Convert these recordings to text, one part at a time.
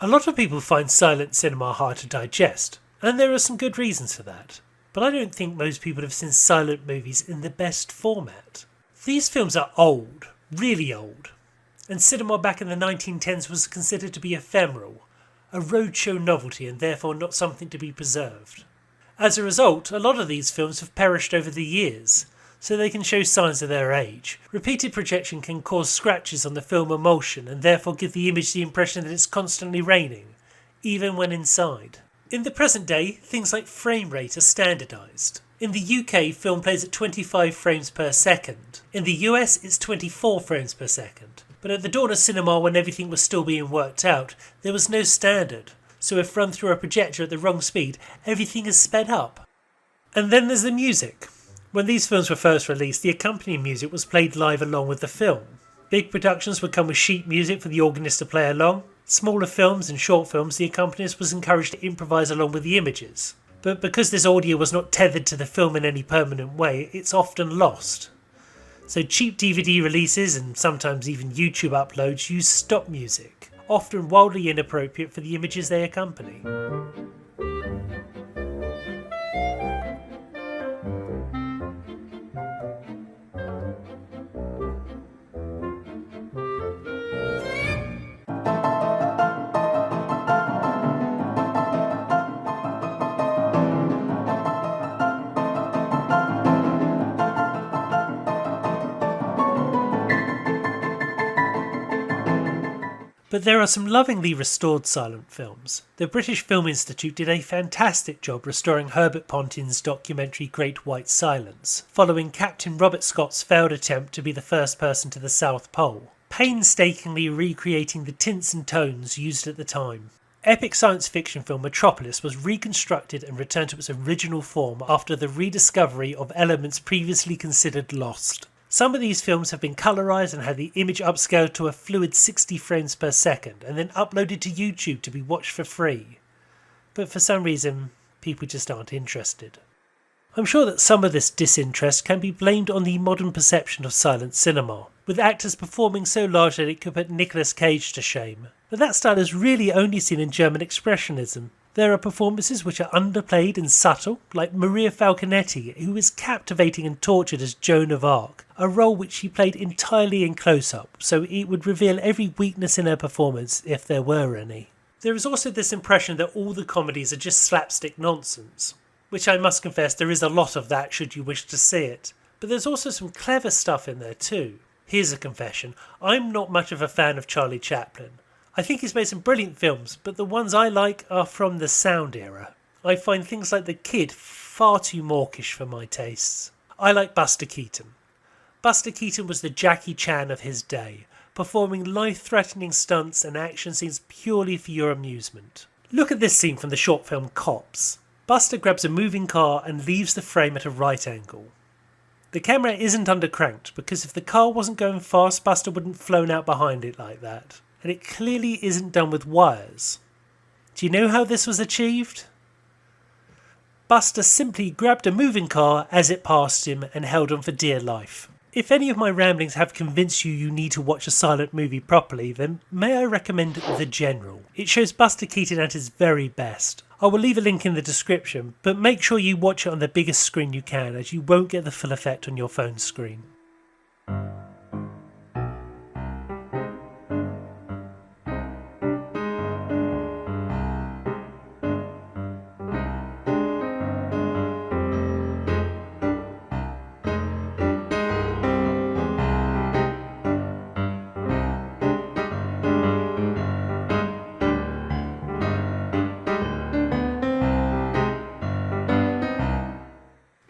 A lot of people find silent cinema hard to digest, and there are some good reasons for that. But I don't think most people have seen silent movies in the best format. These films are old, really old, and cinema back in the 1910s was considered to be ephemeral, a roadshow novelty and therefore not something to be preserved. As a result, a lot of these films have perished over the years, so they can show signs of their age. Repeated projection can cause scratches on the film emulsion and therefore give the image the impression that it's constantly raining, even when inside. In the present day, things like frame rate are standardised. In the UK, film plays at 25 frames per second. In the US, it's 24 frames per second. But at the dawn of cinema, when everything was still being worked out, there was no standard. So if run through a projector at the wrong speed, everything is sped up. And then there's the music. When these films were first released, the accompanying music was played live along with the film. Big productions would come with sheet music for the organist to play along. Smaller films and short films, the accompanist was encouraged to improvise along with the images. But because this audio was not tethered to the film in any permanent way, it's often lost. So cheap DVD releases and sometimes even YouTube uploads use stop music, often wildly inappropriate for the images they accompany. But there are some lovingly restored silent films. The British Film Institute did a fantastic job restoring Herbert Pontin's documentary Great White Silence, following Captain Robert Scott's failed attempt to be the first person to the South Pole, painstakingly recreating the tints and tones used at the time. Epic science fiction film Metropolis was reconstructed and returned to its original form after the rediscovery of elements previously considered lost. Some of these films have been colorised and had the image upscaled to a fluid 60 frames per second and then uploaded to YouTube to be watched for free. But for some reason, people just aren't interested. I'm sure that some of this disinterest can be blamed on the modern perception of silent cinema, with actors performing so large that it could put Nicolas Cage to shame. But that style is really only seen in German Expressionism. There are performances which are underplayed and subtle, like Maria Falconetti, who is captivating and tortured as Joan of Arc, a role which she played entirely in close-up, so it would reveal every weakness in her performance, if there were any. There is also this impression that all the comedies are just slapstick nonsense, which I must confess there is a lot of that should you wish to see it, but there's also some clever stuff in there too. Here's a confession, I'm not much of a fan of Charlie Chaplin. I think he's made some brilliant films, but the ones I like are from the sound era. I find things like The Kid far too mawkish for my tastes. I like Buster Keaton. Buster Keaton was the Jackie Chan of his day, performing life-threatening stunts and action scenes purely for your amusement. Look at this scene from the short film Cops. Buster grabs a moving car and leaves the frame at a right angle. The camera isn't undercranked because if the car wasn't going fast, Buster wouldn't have flown out behind it like that. And it clearly isn't done with wires. Do you know how this was achieved? Buster simply grabbed a moving car as it passed him and held on for dear life. If any of my ramblings have convinced you need to watch a silent movie properly, then may I recommend The General. It shows Buster Keaton at his very best. I will leave a link in the description, but make sure you watch it on the biggest screen you can, as you won't get the full effect on your phone screen.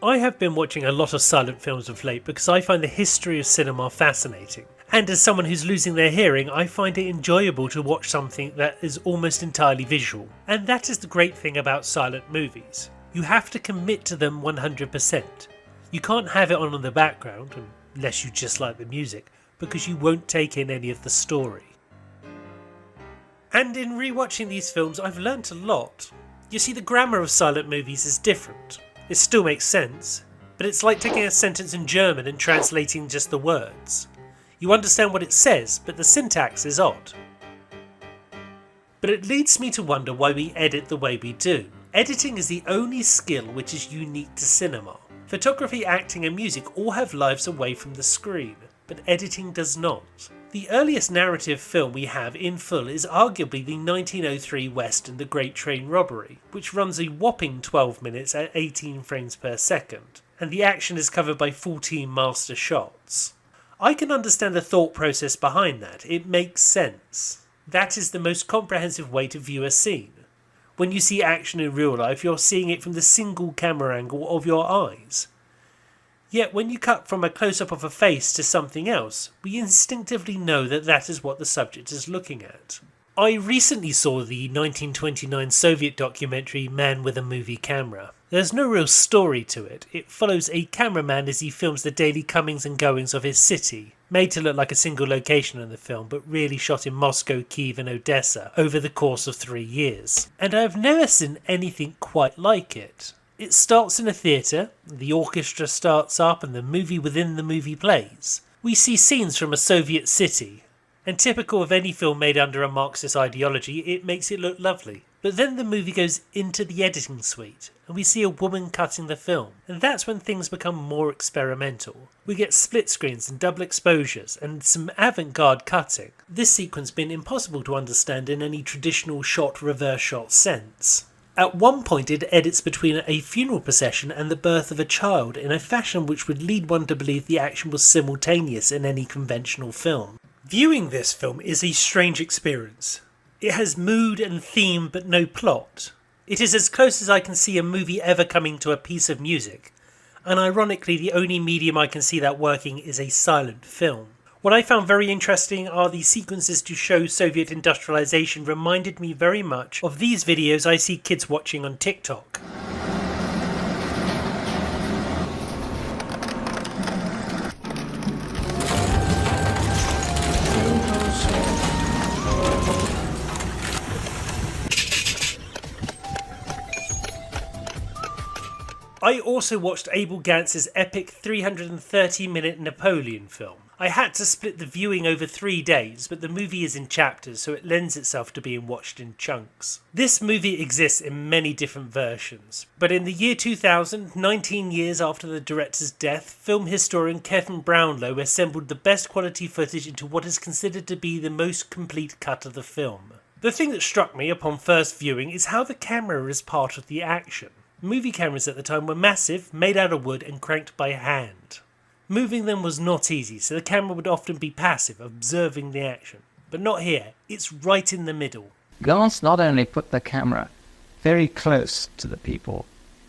I have been watching a lot of silent films of late because I find the history of cinema fascinating. And as someone who's losing their hearing, I find it enjoyable to watch something that is almost entirely visual. And that is the great thing about silent movies. You have to commit to them 100%. You can't have it on in the background, unless you just like the music, because you won't take in any of the story. And in rewatching these films, I've learnt a lot. You see, the grammar of silent movies is different. It still makes sense, but it's like taking a sentence in German and translating just the words. You understand what it says, but the syntax is odd. But it leads me to wonder why we edit the way we do. Editing is the only skill which is unique to cinema. Photography, acting and music all have lives away from the screen, but editing does not. The earliest narrative film we have in full is arguably the 1903 western The Great Train Robbery, which runs a whopping 12 minutes at 18 frames per second, and the action is covered by 14 master shots. I can understand the thought process behind that, it makes sense. That is the most comprehensive way to view a scene. When you see action in real life, you're seeing it from the single camera angle of your eyes. Yet when you cut from a close-up of a face to something else, we instinctively know that that is what the subject is looking at. I recently saw the 1929 Soviet documentary Man with a Movie Camera. There's no real story to it. It follows a cameraman as he films the daily comings and goings of his city, made to look like a single location in the film, but really shot in Moscow, Kiev and Odessa over the course of 3 years. And I have never seen anything quite like it. It starts in a theatre, the orchestra starts up and the movie within the movie plays. We see scenes from a Soviet city, and typical of any film made under a Marxist ideology, it makes it look lovely. But then the movie goes into the editing suite, and we see a woman cutting the film, and that's when things become more experimental. We get split screens and double exposures, and some avant-garde cutting. This sequence being impossible to understand in any traditional shot reverse shot sense. At one point it edits between a funeral procession and the birth of a child in a fashion which would lead one to believe the action was simultaneous in any conventional film. Viewing this film is a strange experience. It has mood and theme but no plot. It is as close as I can see a movie ever coming to a piece of music, and ironically the only medium I can see that working is a silent film. What I found very interesting are the sequences to show Soviet industrialization reminded me very much of these videos I see kids watching on TikTok. I also watched Abel Gance's epic 330-minute Napoleon film. I had to split the viewing over 3 days, but the movie is in chapters, so it lends itself to being watched in chunks. This movie exists in many different versions, but in the year 2000, 19 years after the director's death, film historian Kevin Brownlow assembled the best quality footage into what is considered to be the most complete cut of the film. The thing that struck me upon first viewing is how the camera is part of the action. Movie cameras at the time were massive, made out of wood and cranked by hand. Moving them was not easy, so the camera would often be passive, observing the action. But not here, it's right in the middle. Gance not only put the camera very close to the people,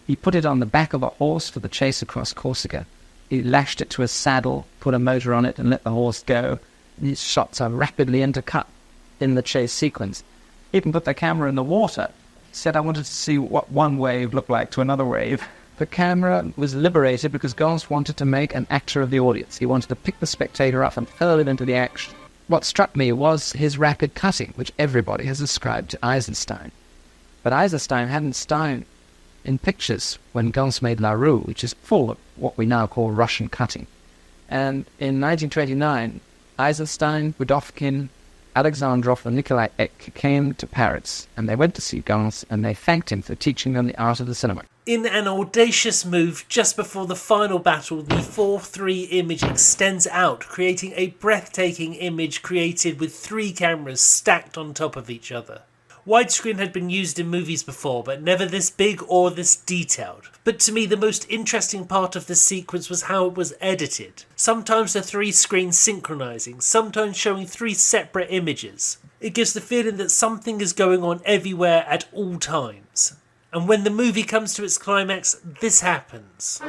he put it on the back of a horse for the chase across Corsica. He lashed it to a saddle, put a motor on it and let the horse go. These shots are rapidly intercut in the chase sequence. He even put the camera in the water. Said I wanted to see what one wave looked like to another wave. The camera was liberated because Gance wanted to make an actor of the audience. He wanted to pick the spectator up and hurl it into the action. What struck me was his rapid cutting, which everybody has ascribed to Eisenstein. But Eisenstein hadn't seen in pictures when Gance made La Rue, which is full of what we now call Russian cutting. And in 1929, Eisenstein, Budovkin, Alexandrov and Nikolai Eck came to Paris, and they went to see Gance, and they thanked him for teaching them the art of the cinema. In an audacious move, just before the final battle, the 4:3 image extends out, creating a breathtaking image created with 3 cameras stacked on top of each other. Widescreen had been used in movies before, but never this big or this detailed. But to me, the most interesting part of this sequence was how it was edited. Sometimes the 3 screens synchronizing, sometimes showing 3 separate images. It gives the feeling that something is going on everywhere at all times. And when the movie comes to its climax, this happens.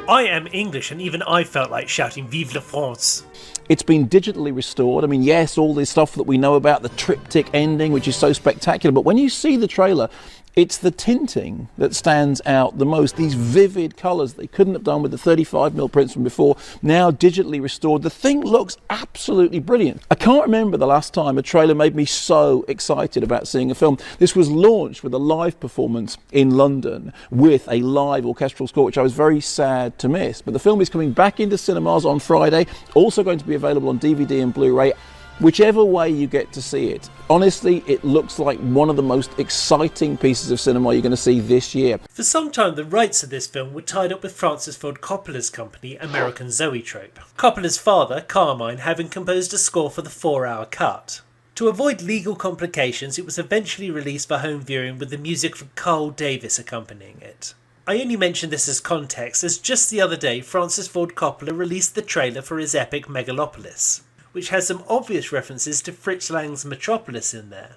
I am English, and even I felt like shouting Vive la France. It's been digitally restored. I mean, yes, all this stuff that we know about, the triptych ending, which is so spectacular, but when you see the trailer, It's the tinting that stands out the most. These vivid colours they couldn't have done with the 35mm prints from before, now digitally restored. The thing looks absolutely brilliant. I can't remember the last time a trailer made me so excited about seeing a film. This was launched with a live performance in London with a live orchestral score, which I was very sad to miss. But the film is coming back into cinemas on Friday, also going to be available on DVD and Blu-ray. Whichever way you get to see it, honestly, it looks like one of the most exciting pieces of cinema you're going to see this year. For some time, the rights of this film were tied up with Francis Ford Coppola's company, American Zoetrope. Coppola's father, Carmine, having composed a score for the 4-hour cut. To avoid legal complications, it was eventually released for home viewing with the music from Carl Davis accompanying it. I only mention this as context, as just the other day, Francis Ford Coppola released the trailer for his epic Megalopolis, which has some obvious references to Fritz Lang's Metropolis in there.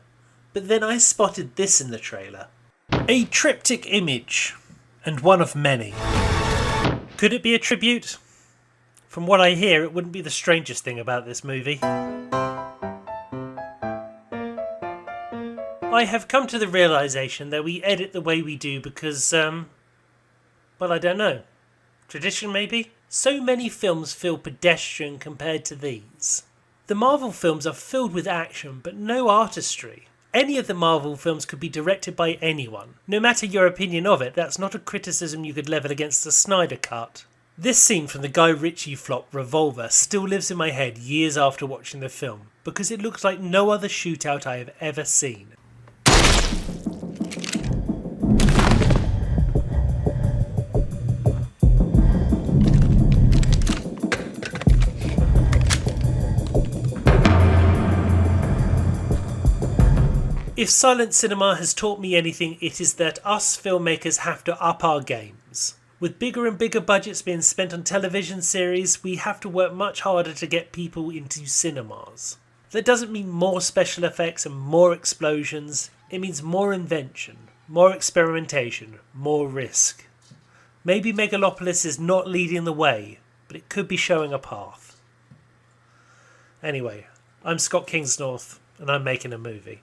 But then I spotted this in the trailer. A triptych image, and one of many. Could it be a tribute? From what I hear, it wouldn't be the strangest thing about this movie. I have come to the realisation that we edit the way we do because, well, I don't know. Tradition, maybe? So many films feel pedestrian compared to these. The Marvel films are filled with action, but no artistry. Any of the Marvel films could be directed by anyone. No matter your opinion of it, that's not a criticism you could level against the Snyder Cut. This scene from the Guy Ritchie flop Revolver still lives in my head years after watching the film, because it looks like no other shootout I have ever seen. If silent cinema has taught me anything, it is that us filmmakers have to up our games. With bigger and bigger budgets being spent on television series, we have to work much harder to get people into cinemas. That doesn't mean more special effects and more explosions, it means more invention, more experimentation, more risk. Maybe Megalopolis is not leading the way, but it could be showing a path. Anyway, I'm Scott Kingsnorth, and I'm making a movie.